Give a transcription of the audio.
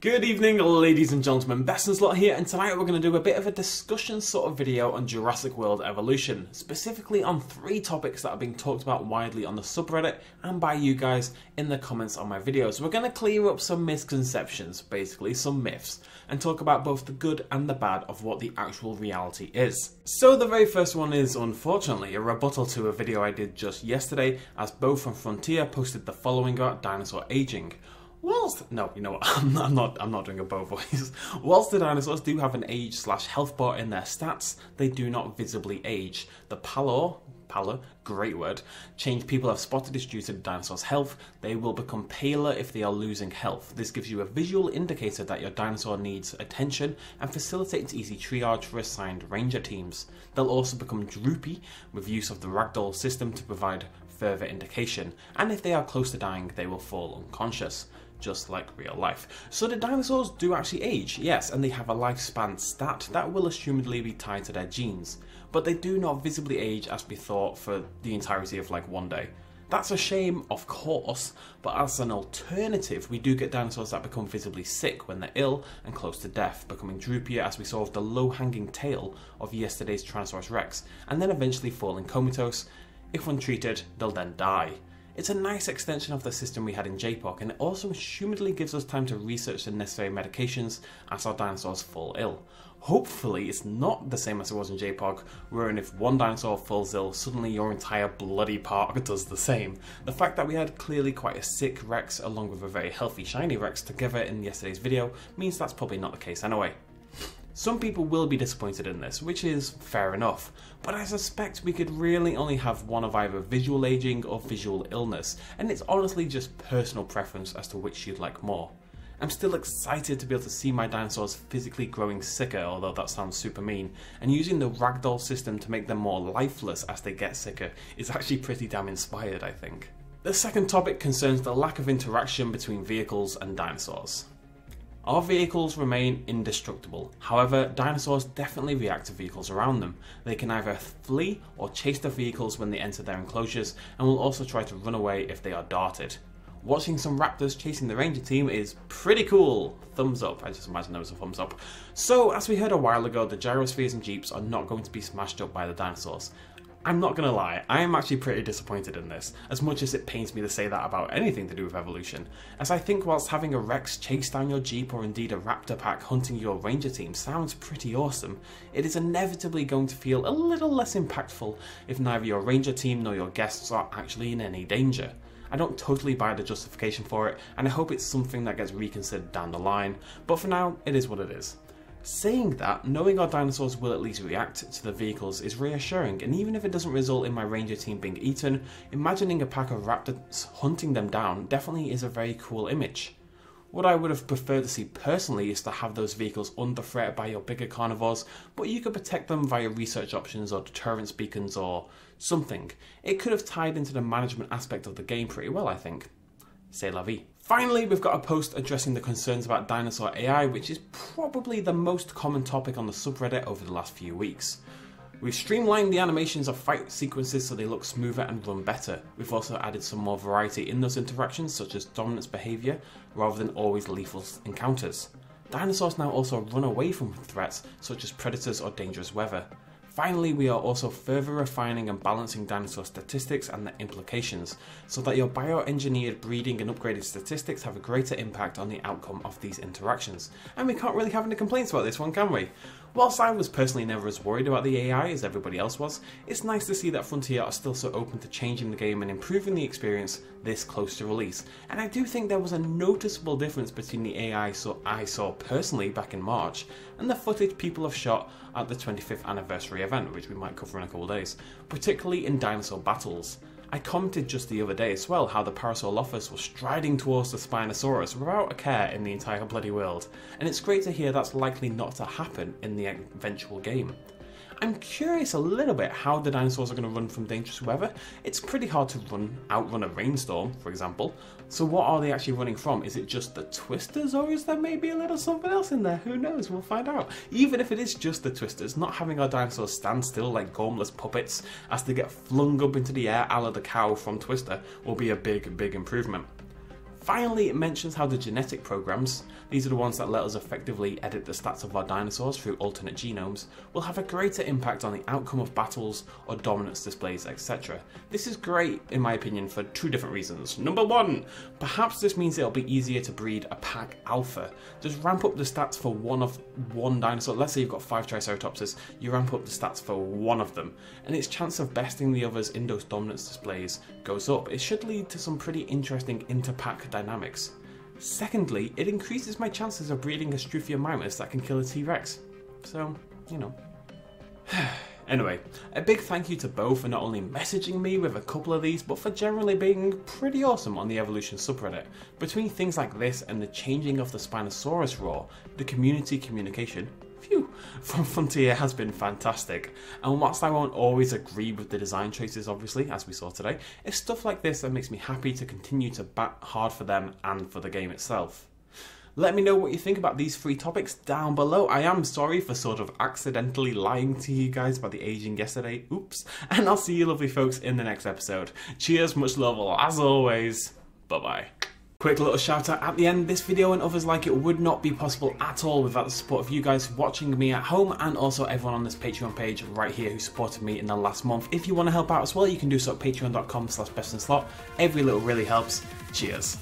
Good evening, ladies and gentlemen, BestInSlot here, and tonight we're going to do a bit of a discussion sort of video on Jurassic World Evolution, specifically on 3 topics that are being talked about widely on the subreddit and by you guys in the comments on my videos. We're going to clear up some misconceptions, basically some myths, and talk about both the good and the bad of what the actual reality is. So the very first one is, unfortunately, a rebuttal to a video I did just yesterday, as Bo from Frontier posted the following about Dinosaur Aging. No, you know what, I'm not doing a Bo voice. Whilst the dinosaurs do have an age/health bar in their stats, they do not visibly age. The pallor, great word, change people have spotted is due to the dinosaur's health. They will become paler if they are losing health. This gives you a visual indicator that your dinosaur needs attention and facilitates easy triage for assigned ranger teams. They'll also become droopy with use of the ragdoll system to provide further indication, and if they are close to dying, they will fall unconscious, just like real life. So the dinosaurs do actually age, yes, and they have a lifespan stat that will assumedly be tied to their genes, but they do not visibly age as we thought for the entirety of like one day. That's a shame, of course, but as an alternative, we do get dinosaurs that become visibly sick when they're ill and close to death, becoming droopier as we saw with the low-hanging tail of yesterday's Tyrannosaurus Rex, and then eventually falling comatose. If untreated, they'll then die. It's a nice extension of the system we had in JPOC, and it also assumedly gives us time to research the necessary medications as our dinosaurs fall ill. Hopefully it's not the same as it was in JPOC, wherein if one dinosaur falls ill, suddenly your entire bloody park does the same. The fact that we had clearly quite a sick Rex along with a very healthy shiny Rex together in yesterday's video means that's probably not the case anyway. Some people will be disappointed in this, which is fair enough, but I suspect we could really only have one of either visual aging or visual illness, and it's honestly just personal preference as to which you'd like more. I'm still excited to be able to see my dinosaurs physically growing sicker, although that sounds super mean, and using the ragdoll system to make them more lifeless as they get sicker is actually pretty damn inspired, I think. The second topic concerns the lack of interaction between vehicles and dinosaurs. Our vehicles remain indestructible, however dinosaurs definitely react to vehicles around them. They can either flee or chase the vehicles when they enter their enclosures, and will also try to run away if they are darted. Watching some raptors chasing the ranger team is pretty cool. Thumbs up, I just imagine there was a thumbs up. So as we heard a while ago, the gyrospheres and jeeps are not going to be smashed up by the dinosaurs. I'm not gonna lie, I am actually pretty disappointed in this, as much as it pains me to say that about anything to do with evolution, as I think whilst having a Rex chase down your jeep or indeed a raptor pack hunting your ranger team sounds pretty awesome, it is inevitably going to feel a little less impactful if neither your ranger team nor your guests are actually in any danger. I don't totally buy the justification for it, and I hope it's something that gets reconsidered down the line, but for now, it is what it is. Saying that, knowing our dinosaurs will at least react to the vehicles is reassuring, and even if it doesn't result in my ranger team being eaten, imagining a pack of raptors hunting them down definitely is a very cool image. What I would have preferred to see personally is to have those vehicles under threat by your bigger carnivores, but you could protect them via research options or deterrence beacons or something. It could have tied into the management aspect of the game pretty well, I think. C'est la vie. Finally, we've got a post addressing the concerns about Dinosaur AI, which is probably the most common topic on the subreddit over the last few weeks. We've streamlined the animations of fight sequences so they look smoother and run better. We've also added some more variety in those interactions, such as dominance behaviour, rather than always lethal encounters. Dinosaurs now also run away from threats, such as predators or dangerous weather. Finally, we are also further refining and balancing dinosaur statistics and their implications, so that your bioengineered breeding and upgraded statistics have a greater impact on the outcome of these interactions. And we can't really have any complaints about this one, can we? Whilst I was personally never as worried about the AI as everybody else was, it's nice to see that Frontier are still so open to changing the game and improving the experience this close to release. And I do think there was a noticeable difference between the AI I saw personally back in March and the footage people have shot at the 25th anniversary event, which we might cover in a couple of days, particularly in dinosaur battles. I commented just the other day as well how the Parasaurolophus was striding towards the Spinosaurus without a care in the entire bloody world, and it's great to hear that's likely not to happen in the eventual game. I'm curious a little bit how the dinosaurs are going to run from dangerous weather. It's pretty hard to outrun a rainstorm, for example. So what are they actually running from? Is it just the twisters, or is there maybe a little something else in there? Who knows? We'll find out. Even if it is just the twisters, not having our dinosaurs stand still like gormless puppets as they get flung up into the air a la the cow from Twister will be a big improvement. Finally, it mentions how the genetic programs, these are the ones that let us effectively edit the stats of our dinosaurs through alternate genomes, will have a greater impact on the outcome of battles or dominance displays, etc. This is great, in my opinion, for two different reasons. Number one, perhaps this means it'll be easier to breed a pack alpha. Just ramp up the stats for one dinosaur. Let's say you've got 5 Triceratopses, you ramp up the stats for one of them, and its chance of besting the others in those dominance displays goes up. It should lead to some pretty interesting inter-pack dynamics. Secondly, it increases my chances of breeding a Struthiomimus that can kill a T.REX. So, you know. Anyway, a big thank you to both for not only messaging me with a couple of these, but for generally being pretty awesome on the Evolution subreddit. Between things like this and the changing of the Spinosaurus roar, the community communication, from Frontier has been fantastic. And whilst I won't always agree with the design choices, obviously, as we saw today, it's stuff like this that makes me happy to continue to bat hard for them and for the game itself. Let me know what you think about these 3 topics down below. I am sorry for sort of accidentally lying to you guys about the aging yesterday. Oops. And I'll see you lovely folks in the next episode. Cheers, much love, as always. Bye-bye. Quick little shout out at the end, this video and others like it would not be possible at all without the support of you guys watching me at home, and also everyone on this Patreon page right here who supported me in the last month. If you want to help out as well, you can do so at patreon.com/bestinslot. Every little really helps. Cheers.